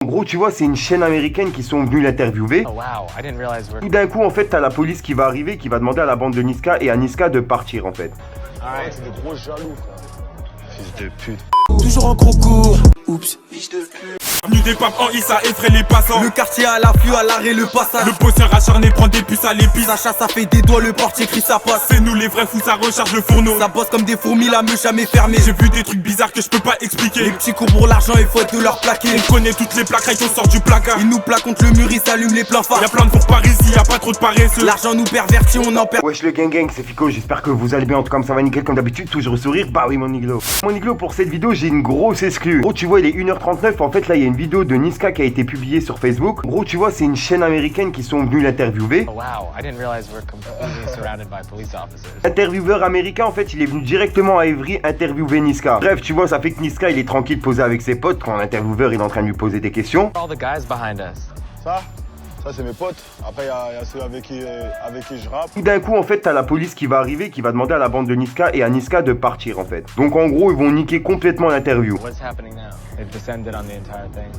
En gros, tu vois, c'est une chaîne américaine qui sont venus l'interviewer. Oh wow, I didn't realize we're... Tout d'un coup, en fait, t'as la police qui va arriver, qui va demander à la bande de Niska et à Niska de partir, en fait. Alright. C'est des gros jaloux, frère. Fils de pute. Toujours en concours. Oups, fils de pute. Avenue des papes en Issa effraie les passants. Le quartier à l'affût, à l'arrêt, le passage. Le bosseur acharné prend des puces à l'épice. Ça chasse, ça fait des doigts, le portier crie ça passe. C'est nous les vrais fous, ça recharge le fourneau. Ça bosse comme des fourmis, la meule jamais fermée. J'ai vu des trucs bizarres que je peux pas expliquer. Les petits cours pour l'argent, il faut être de leur plaquer. On connaît toutes les plaques qu'on sort du placard. Ils nous plaquent contre le mur, ils s'allument les plans phares. Y'a plein de fours par ici, y'a pas trop de paresseux. L'argent nous pervertit, on en perd. Wesh le gang, c'est Fico, j'espère que vous allez bien, en tout cas ça va nickel comme d'habitude, toujours le sourire, bah oui mon niglo. Mon niglo, pour cette vidéo j'ai une grosse exclue. Gros tu vois il est 1h39, en fait là il y a une vidéo de Niska qui a été publiée sur Facebook. Gros tu vois c'est une chaîne américaine qui sont venus l'interviewer. Oh wow, I didn't realize we're completely surrounded by police officers. Intervieweur américain en fait il est venu directement à Evry interviewer Niska. Bref tu vois ça fait que Niska il est tranquille posé avec ses potes quand l'intervieweur il est en train de lui poser des questions. All the guys behind us. Ça c'est mes potes. Après, il y a ceux avec qui je rappe. Tout d'un coup en fait t'as la police qui va arriver, qui va demander à la bande de Niska et à Niska de partir en fait. Donc en gros ils vont niquer complètement l'interview. What's happening now? They've descended on the entire thing.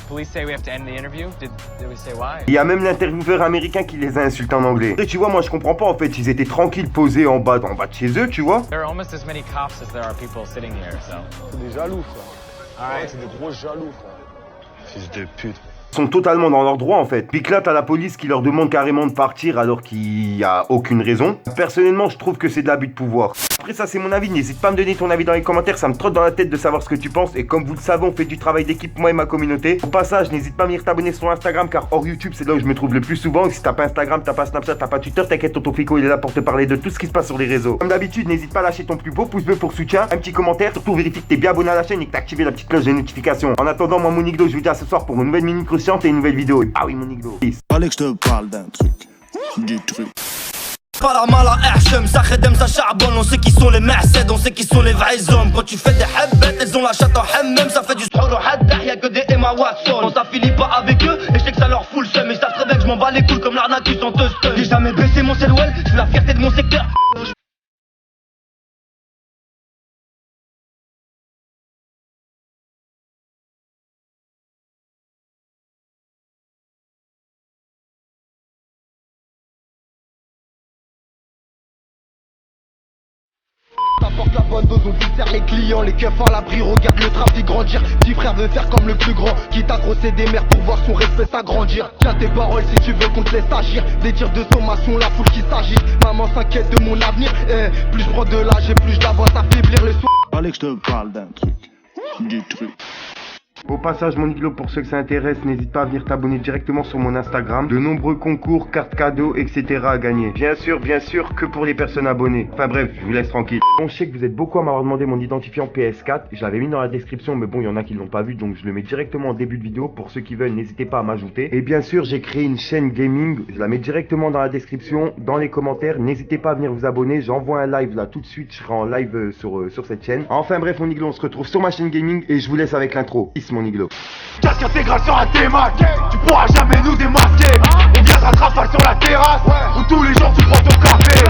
Police say we have to end the interview? Did we say why? Il y a même l'intervieweur américain qui les a insultés en anglais. Et tu vois, moi je comprends pas en fait, ils étaient tranquilles posés en bas de chez eux, tu vois. There are almost as many cops as there are people sitting here, so... C'est des jaloux, frère. Alright. C'est des gros jaloux, frère. Fils de pute. Ils sont totalement dans leur droit en fait. Puis que là t'as la police qui leur demande carrément de partir alors qu'il y a aucune raison. Personnellement je trouve que c'est de l'abus de pouvoir. Après ça c'est mon avis, n'hésite pas à me donner ton avis dans les commentaires, ça me trotte dans la tête de savoir ce que tu penses. Et comme vous le savez on fait du travail d'équipe moi et ma communauté. Au passage n'hésite pas à venir t'abonner sur Instagram car hors YouTube c'est là où je me trouve le plus souvent. Et si t'as pas Instagram, t'as pas Snapchat, t'as pas Twitter, t'inquiète tonton Fico il est là pour te parler de tout ce qui se passe sur les réseaux. Comme d'habitude n'hésite pas à lâcher ton plus beau pouce bleu pour soutien, un petit commentaire, surtout vérifie que t'es bien abonné à la chaîne et que t'as activé la petite cloche de notification. En attendant moi mon niglo je vous dis à ce soir pour une nouvelle mini croustillante et une nouvelle vidéo. Ah oui mon niglo. Peace. Fallait que je te parle d'un truc. Du truc. Paramala Hachem, ça khedem, ça charbonne. On sait qui sont les merced, on sait qui sont les vrais hommes. Quand tu fais des habbettes, elles ont la chatte en hammem. Ça fait du sahur au haddah, y'a que des Emma Watson. On s'affilie pas avec eux, et je sais que ça leur fout le seum. Ils savent très bien que je m'en bats les couilles comme l'arnaque du chanteuse. J'ai jamais baissé mon selwell, je suis la fierté de mon secteur. T'apportes la bonne dose, on dessert les clients, les keufs à l'abri, regarde le trafic grandir. Petit frère veut faire comme le plus grand, qui t'a grossé des mères pour voir son respect s'agrandir. Tiens tes paroles si tu veux qu'on te laisse agir. Des tirs de sommation, la foule qui s'agite. Maman s'inquiète de mon avenir, plus je prends de l'âge et plus je la vois s'affaiblir le soir. Fallait que je te parle d'un truc. Du truc. Au passage mon niglo pour ceux que ça intéresse, n'hésite pas à venir t'abonner directement sur mon Instagram. De nombreux concours, cartes cadeaux, etc. à gagner. Bien sûr que pour les personnes abonnées. Enfin bref, je vous laisse tranquille. Bon, je sais que vous êtes beaucoup à m'avoir demandé mon identifiant PS4. Je l'avais mis dans la description, mais bon, il y en a qui l'ont pas vu, donc je le mets directement en début de vidéo. Pour ceux qui veulent, n'hésitez pas à m'ajouter. Et bien sûr, j'ai créé une chaîne gaming. Je la mets directement dans la description, dans les commentaires. N'hésitez pas à venir vous abonner. J'envoie un live là tout de suite. Je serai en live sur cette chaîne. Enfin bref, mon niglo, on se retrouve sur ma chaîne gaming et je vous laisse avec l'intro. Peace, mon niglo. Casque intégration à tes Mac. Tu pourras jamais nous démasquer. On viendra te rafale sur la terrasse où tous les jours tu prends ton café.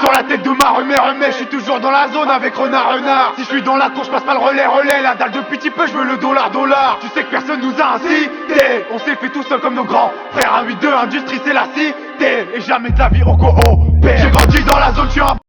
Sur la tête de ma remets, je suis toujours dans la zone avec renard. Si je suis dans la cour, je passe pas le relais. La dalle de petit peu, je veux le dollar. Tu sais que personne nous a incité. On s'est fait tout seul comme nos grands frères. Un 8-2, industrie c'est la cité. Et jamais de la vie au coopère. J'ai grandi dans la zone, je suis un